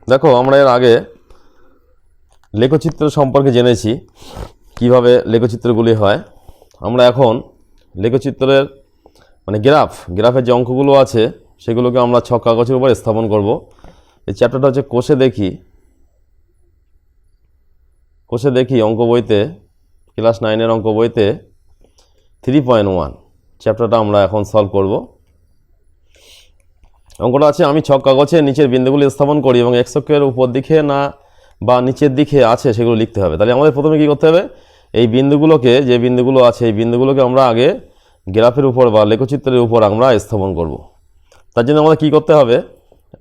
দেখো আমরা এর আগে লেখচিত্র সম্পর্কে জেনেছি কিভাবে লেখচিত্রগুলি হয়। আমরা এখন লেখচিত্রের মানে গ্রাফের যে অঙ্কগুলো আছে সেগুলোকে আমরা ছক কাগজের উপর স্থাপন করব। এই চ্যাপ্টারটা হচ্ছে কোষে দেখি অঙ্ক বইতে, ক্লাস 9-এর অঙ্ক বইতে 3.1 চ্যাপ্টারটা আমরা এখন সলভ করব। অঙ্কটা আছে, আমি ছক কাগজে নিচের বিন্দুগুলি স্থাপন করি এবং এক্স অক্ষের উপর দিকে না বা নিচের দিকে আছে সেগুলো লিখতে হবে। তাহলে আমাদের প্রথমে কী করতে হবে, এই বিন্দুগুলোকে, যে বিন্দুগুলো আছে এই বিন্দুগুলোকে আমরা আগে গ্রাফের উপর বা লেখচিত্রের উপর আমরা স্থাপন করব। তার জন্য আমাদের কী করতে হবে,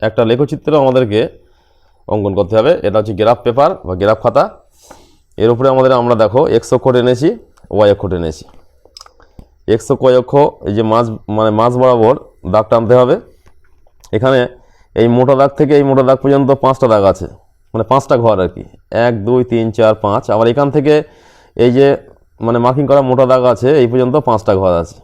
একটা লেখচিত্র আমাদেরকে অঙ্কন করতে হবে। এটা হচ্ছে গ্রাফ পেপার বা গ্রাফ খাতা। এর উপরে আমরা দেখো এক্স অক্ষ টেনেছি, ওয়াই অক্ষ টেনেছি। এক্স অক্ষ, ওয়াই অক্ষ, এই যে মাঝ বরাবর দাগ টানতে হবে। এখানে এই মোটা দাগ থেকে এই মোটা দাগ পর্যন্ত 5টা দাগ আছে, মানে 5টা ঘর আর কি, 1 2 3 4 5। আবার এখান থেকে এই যে মার্কিং করা মোটা দাগ আছে এই পর্যন্ত 5টা ঘর আছে।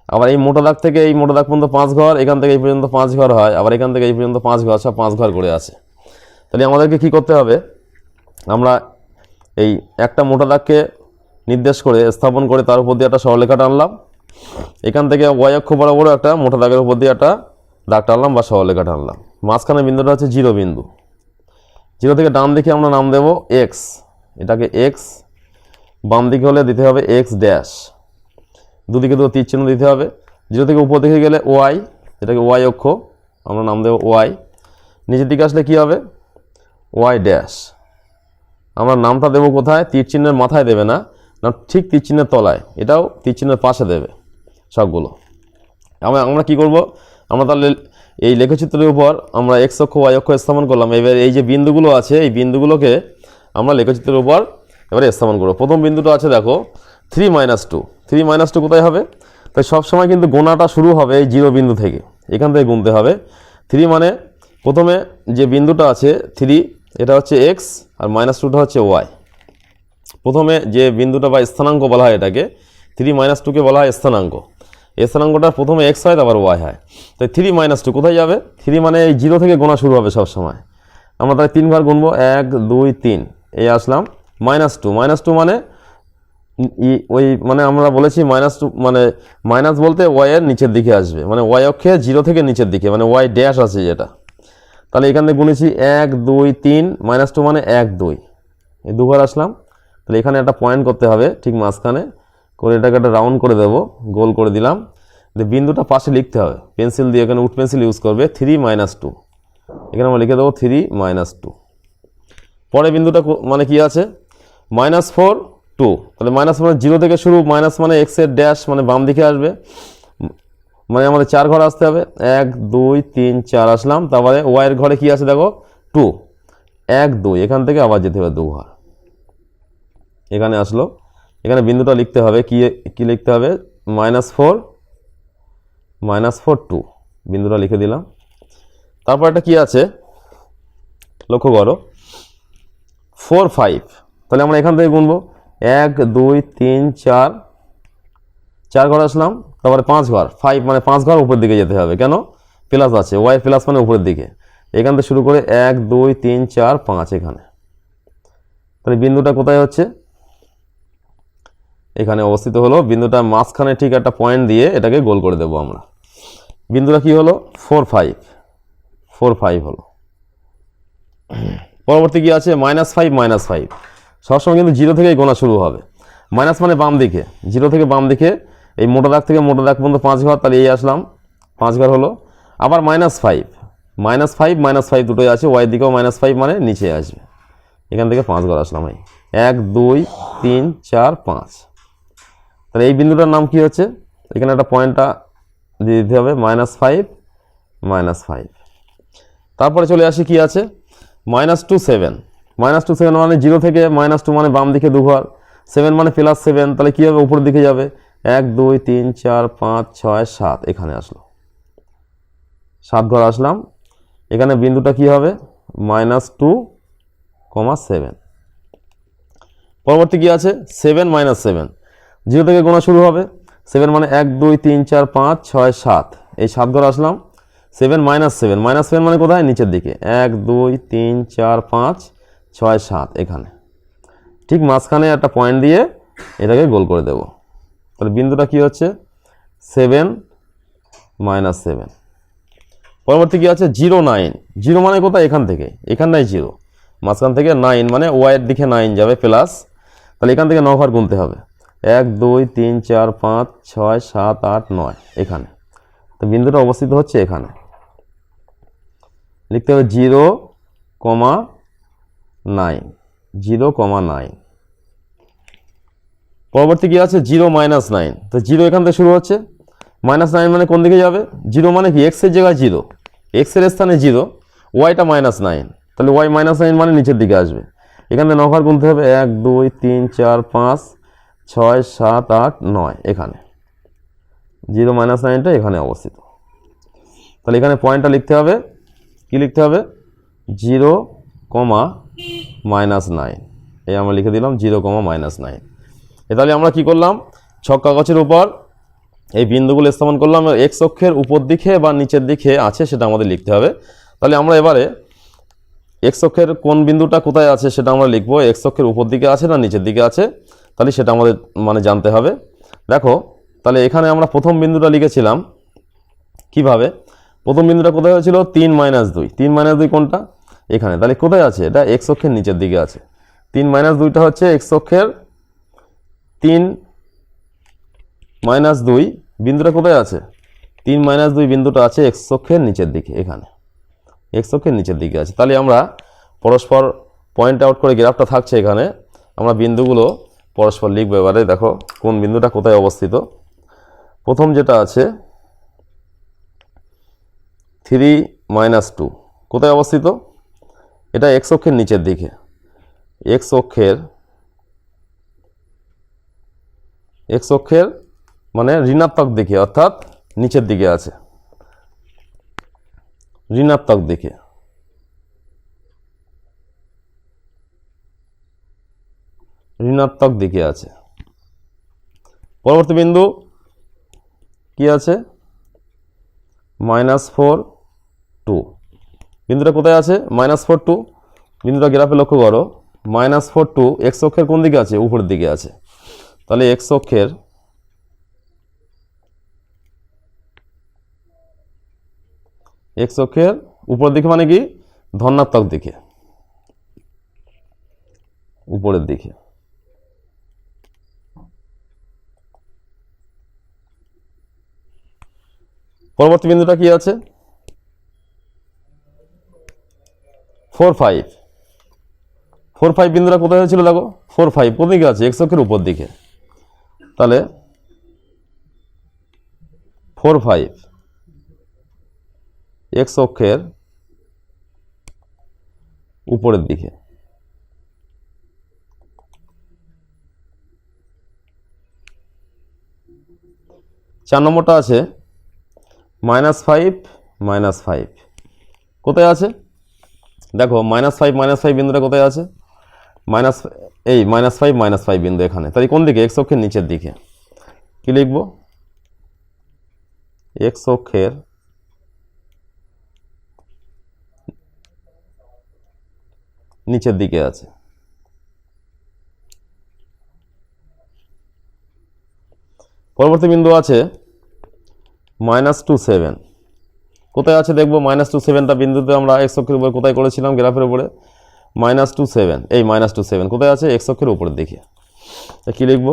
আবার এই মোটা দাগ থেকে এই মোটা দাগ পর্যন্ত 5 ঘর, এখান থেকে এই পর্যন্ত 5 ঘর হয়, আবার এখান থেকে এই পর্যন্ত 5 ঘর, সব 5 ঘর করে আছে। তাহলে আমাদেরকে কি করতে হবে, আমরা এই একটা মোটা দাগকে নির্দেশ করে স্থাপন করে তার উপর দিয়ে একটা সরলরেখা টানলাম। এখান থেকে ওয়াই অক্ষ বরাবর একটা মোটা দাগের উপর দিয়ে একটা দাগ টানলাম বা সরলরেখা টানলাম। মাঝখানে বিন্দুটা হচ্ছে 0 বিন্দু। 0 থেকে ডান দিকে আমরা নাম দেব এক্স, এটাকে এক্স। বাম দিকে হলে দিতে হবে এক্স ড্যাশ, দুদিকে দুটো তীর চিহ্ন দিতে হবে। 0 থেকে উপর দিকে গেলে ওয়াই, এটাকে ওয়াই অক্ষ, আমরা নাম দেব ওয়াই। নিচের দিকে আসলে কি হবে, ওয়াই ড্যাশ। আমরা নামটা দেবো কোথায়, তীর চিহ্নের মাথায় দেবে না, ঠিক তীর চিহ্নের তলায়, এটাও তীর চিহ্নের পাশে দেবে সবগুলো। আমরা কি করব, আমরা তাহলে এই লেখচিত্রের উপর আমরা এক্স অক্ষ ওয়াই অক্ষ স্থাপন করলাম। এবার এই যে বিন্দুগুলো আছে এই বিন্দুগুলোকে আমরা লেখচিত্রের উপর এবারে স্থাপন করব। প্রথম বিন্দুটা আছে দেখো 3 - 2। 3 - 2 কোথায় হবে, তাই সবসময় কিন্তু গোনাটা শুরু হবে এই 0 বিন্দু থেকে, এখান থেকে গুনতে হবে। 3 মানে প্রথমে যে বিন্দুটা আছে 3, এটা হচ্ছে এক্স, আর -2টা হচ্ছে ওয়াই। প্রথমে যে বিন্দুটা বা স্থানাঙ্ক বলা হয় এটাকে, 3 - 2কে বলা হয় স্থানাঙ্ক। এই স্থানাঙ্কটা প্রথমে এক্স হয় তারপর ওয়াই হয়। তাই 3 - 2 কোথায় যাবে, 3 মানে এই 0 থেকে গোনা শুরু হবে সব সময়। আমরা তাই 3 ঘর গুনবো, 1 2 3, এই আসলাম। -2 মানে ওই আমরা বলেছি -2 মানে মাইনাস বলতে ওয়াই এর নিচের দিকে আসবে, মানে ওয়াই অক্ষে 0 থেকে নিচের দিকে, মানে ওয়াই ড্যাশ আছে যেটা। তাহলে এখান থেকে গুনেছি 1 2 3, -2 মানে 1 2, এই দুবার আসলাম। তাহলে এখানে একটা পয়েন্ট করতে হবে ঠিক মাঝখানে করে, এটাকে একটা রাউন্ড করে দেবো, গোল করে দিলাম। বিন্দুটা পাশে লিখতে হবে পেন্সিল দিয়ে, এখানে উড পেন্সিল ইউজ করবে। 3 - 2, এখানে আমরা লিখে দেবো 3 - 2। পরে বিন্দুটা কি আছে, -4 2। তাহলে মাইনাস মানে 0 থেকে শুরু, মাইনাস মানে এক্সের ড্যাশ মানে বাম দিকে আসবে, মানে আমাদের 4 ঘর আসতে হবে। 1 2 3 4 আসলাম। তারপরে ওয়াইয়ের ঘরে কি আছে দেখো 2, 1 2, এখান থেকে আবার যেতে হবে 2 ঘর, এখানে আসলো। এখানে বিন্দুটা লিখতে হবে, কি লিখতে হবে, -4 -4 2, বিন্দুটা লিখে দিলাম। তারপর একটা কি আছে লক্ষ্য করো, 4 5। তাহলে আমরা এখান থেকে গুনবো, 1 2 3 4, 4 ঘর আসলাম। তারপরে 5 ঘর, 5 মানে 5 ঘর উপরের দিকে যেতে হবে, কেন, প্লাস আছে, ওয়াই প্লাস মানে উপরের দিকে। এখান থেকে শুরু করে 1 2 3 4 5 এখানে। তাহলে বিন্দুটা কোথায় হচ্ছে, এখানে অবস্থিত হলো। বিন্দুটা মাঝখানে ঠিক একটা পয়েন্ট দিয়ে এটাকে গোল করে দেবো আমরা। বিন্দুটা কি হলো, 4 5 হলো। পরবর্তী কি আছে, -5 -5। সবসময় কিন্তু 0 থেকেই গোনা শুরু হবে। মাইনাস মানে বাম দিকে, 0 থেকে বাম দিকে, এই মোটা দাগ থেকে মোটা দাগ পর্যন্ত 5 ঘর, তাহলে এই আসলাম 5 ঘর হলো। আবার -5 -5 দুটোই আছে, ওয়াই দিকেও -5 মানে নিচে আসবে, এখান থেকে 5 ঘর আসলাম। 1 2 3 4 5। তাহলে এই বিন্দুটার নাম কি হচ্ছে, এখানে একটা পয়েন্টটা দিয়ে দিতে হবে, -5 -5। তারপরে চলে আসি কি আছে, -2 7। -2 7 মানে 0 থেকে -2 মানে বাম দিকে 2 ঘর, 7 মানে +7, তাহলে কী হবে, উপরের দিকে যাবে। 1 2 3 4 5 6 7, এখানে আসলো 7 ঘর আসলাম। এখানে বিন্দুটা কি হবে, -2 7। পরবর্তী কি আছে, 7 -7, 0 থেকে গোনা শুরু হবে। 7 মানে 1 2 3 4 5 6 7, এই 7 ঘর আসলাম। 7 মাইনাস 7 মানে কোথায়? নিচের দিকে। 1 2 3 4 5 6 7 এখানে, ঠিক মাঝখানে একটা পয়েন্ট দিয়ে এটাকে গোল করে দেব। তাহলে বিন্দুটা কি হচ্ছে? 7 মাইনাস 7। পরবর্তী কি আছে? 0 9। 0 মানে কোথায়? এখান থেকে, এখানটাই 0, মাঝখান থেকে 9 মানে ওয়াইয়ের দিকে 9 যাবে প্লাস। তাহলে এখান থেকে 9 ঘর গুনতে হবে। 1 2 3 4 5 6 7 8 9 এখানে। তো বিন্দুটা অবস্থিত হচ্ছে এখানে। লিখতে হবে 0, 9, 0, 9। পরবর্তী কি আছে? 0 মাইনাস 9। তো 0 এখান থেকে শুরু হচ্ছে, মাইনাস 9 মানে কোন দিকে যাবে? 0 মানে কি? এক্স এর জায়গায় 0, এক্স এর স্থানে 0, ওয়াইটা মাইনাস 9, তাহলে ওয়াই মাইনাস 9 মানে নিচের দিকে আসবে। এখান থেকে 9 ঘর গুনতে হবে। 1 2 3 4 5 6 7 8 9 এখানে। 0 মাইনাস 9টা এখানে অবস্থিত। তাহলে এখানে পয়েন্টটা লিখতে হবে, কি লিখতে হবে? 0, মাইনাস 9। এই আমরা লিখে দিলাম 0, মাইনাস 9। তাহলে আমরা কি করলাম? ছক কাগজের উপর এই বিন্দুগুলো স্থাপন করলাম, এক্স অক্ষের উপর দিকে বা নিচের দিকে আছে সেটা আমাদের লিখতে হবে। তাহলে আমরা এবারে এক্স অক্ষের কোন বিন্দুটা কোথায় আছে সেটা আমরা লিখবো। এক্স অক্ষের উপর দিকে আছে না নিচের দিকে আছে, তাহলে সেটা আমাদের জানতে হবে। দেখো, তাহলে এখানে আমরা প্রথম বিন্দুটা লিখেছিলাম কিভাবে? প্রথম বিন্দুটা কোথায় হয়েছিল? 3 মাইনাস 2। 3 মাইনাস 2 কোনটা? এখানে। তাহলে কোথায় আছে? এটা এক্স অক্ষের নিচের দিকে আছে। 3 মাইনাস 2টা হচ্ছে এক্স অক্ষের, 3 মাইনাস 2 বিন্দুটা কোথায় আছে? 3 মাইনাস 2 বিন্দুটা আছে এক্স অক্ষের নিচের দিকে, এখানে এক্স অক্ষের নিচের দিকে আছে। তাহলে আমরা পরস্পর পয়েন্ট আউট করে গ্রাফটা থাকছে এখানে, আমরা বিন্দুগুলো পরস্পর লিখবো। এবারে দেখো কোন বিন্দুটা কোথায় অবস্থিত। প্রথম যেটা আছে 3 মাইনাস 2 কোথায় অবস্থিত? এটা এক্স অক্ষের নিচের দিকে, এক্স অক্ষের মানে ঋণাত্মক দিকে, অর্থাৎ নিচের দিকে আছে, ঋণাত্মক দিকে। ঋণাত্মক দিকে আছে। পরবর্তী বিন্দু কি আছে? -4 2 বিন্দুটা কোথায় আছে? -4 2 বিন্দুটা গ্রাফে লক্ষ্য করো। -4 2 এক্স অক্ষের কোন দিকে আছে? উপরের দিকে আছে। তাহলে এক্স অক্ষের উপরের দিকে মানে কি? ধনাত্মক দিকে, উপরের দিকে। পরবর্তী বিন্দুটা কি আছে? 4 5 4 5 বিন্দুটা কোথায় হয়েছিল? দেখো 4 5 কোন দিকে আছে? এক্স অক্ষের উপর দিকে। তাহলে 4 5 এক্স অক্ষের উপরের দিকে। 4 নম্বরটা আছে -5 -5 কোথায় আছে? দেখো -5 বিন্দুটা কোথায় আছে? -5 বিন্দু এখানে। তাহলে কোন দিকে? এক্স অক্ষের নিচের দিকে। কি লিখব? এক্স অক্ষের নিচের দিকে আছে। পরবর্তী বিন্দু আছে -2 7 কোথায় আছে? দেখবো -2 7টা বিন্দুতে আমরা এক্স অক্ষের উপরে কোথায় করেছিলাম? গ্রাফের উপরে। -2 7 এই -2 7 কোথায় আছে? এক্স অক্ষের উপরের দিকে। কি লিখব?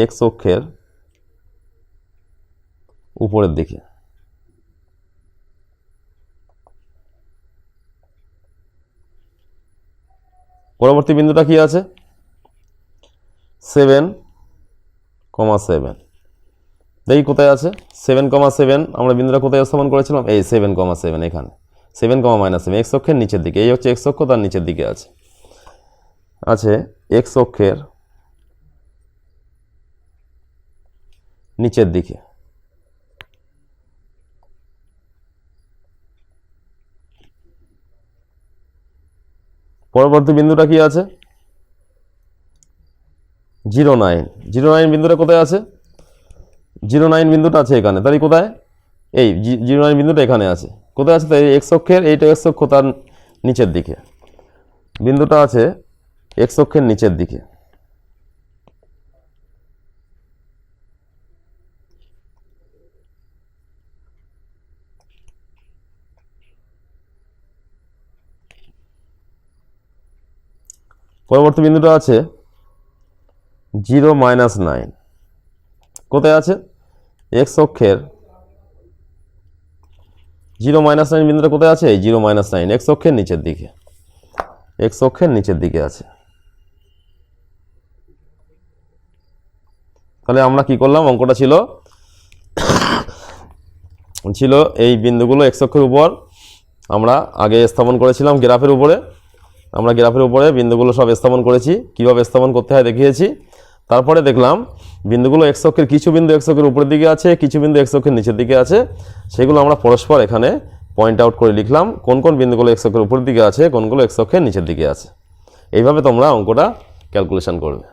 এক্স অক্ষের উপরের দিকে। পরবর্তী বিন্দুটা কি আছে? 7, 7 দেখি কোথায় আছে? 7, 7 আমরা বিন্দুটা কোথায় স্থাপন করেছিলাম? এই 7, 7 এখানে। 7, -7 এক্স অক্ষের নিচের দিকে। এই হচ্ছে এক্স অক্ষ, তার নিচের দিকে আছে এক্স অক্ষের নিচের দিকে। পরবর্তী বিন্দুটা কি আছে? 0 9 বিন্দুটা কোথায় আছে? 0 9 বিন্দুটা আছে এখানে। তাহলে কোথায়? এই 0 9 বিন্দুটা এখানে আছে। কোথায় আছে? তাই এক্স অক্ষের এইটা এক্স অক্ষ তার নিচের দিকে, বিন্দুটা আছে এক্স অক্ষের নিচের দিকে। পরবর্তী বিন্দুটা আছে 0 -9, কোথায় আছে? এক্স অক্ষের 0 -9 বিন্দুটা কোথায় আছে? এই 0 -9 এক্স অক্ষের নিচের দিকে, এক্স অক্ষের নিচের দিকে আছে। তাহলে আমরা কি করলাম? অঙ্কটা ছিল এই বিন্দুগুলো এক্স অক্ষের উপর আমরা আগে স্থাপন করেছিলাম গ্রাফের উপরে। আমরা গ্রাফের উপরে বিন্দুগুলো সব স্থাপন করেছি, কীভাবে স্থাপন করতে হয় দেখিয়েছি। তারপরে দেখলাম বিন্দুগুলো এক্স অক্ষের কিছু বিন্দু এক্স অক্ষের উপরের দিকে আছে, কিছু বিন্দু এক্স অক্ষের নিচের দিকে আছে। সেগুলো আমরা পরস্পর এখানে পয়েন্ট আউট করে লিখলাম কোন কোন বিন্দুগুলো এক্স অক্ষের উপরের দিকে আছে, কোনগুলো এক্স অক্ষের নিচের দিকে আছে। এইভাবে তোমরা অঙ্কটা ক্যালকুলেশন করবে।